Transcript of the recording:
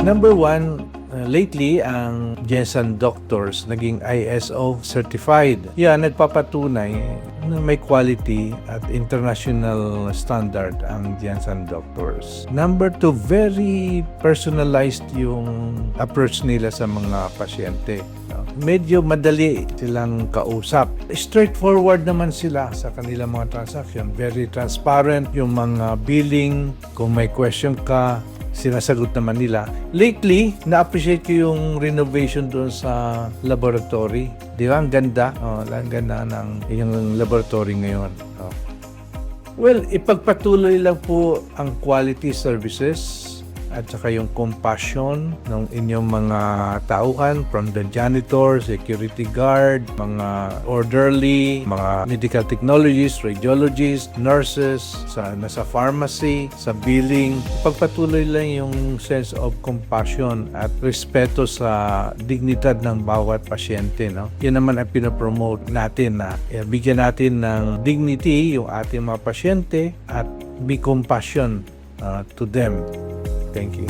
Number one, lately, ang Jensen Doctors naging ISO certified. Yan, nagpapatunay na may quality at international standard ang Jensen Doctors. Number two, very personalized yung approach nila sa mga pasyente. Medyo madali silang kausap. Straightforward naman sila sa kanilang mga transaction. Very transparent yung mga billing. Kung may question ka, sinasagot naman nila. Lately, na-appreciate ko yung renovation doon sa laboratory. Di ba? Ang ganda. Ang ganda ng yung laboratory ngayon. Well, ipagpatuloy lang po ang quality services at saka yung compassion ng inyong mga tauhan from the janitor, security guard, mga orderly, mga medical technologists, radiologists, nurses, nasa pharmacy, sa billing. Pagpatuloy lang yung sense of compassion at respeto sa dignidad ng bawat pasyente. No? Yan naman ang pinopromote natin na bigyan natin ng dignity yung ating mga pasyente at be compassion to them. Thank you.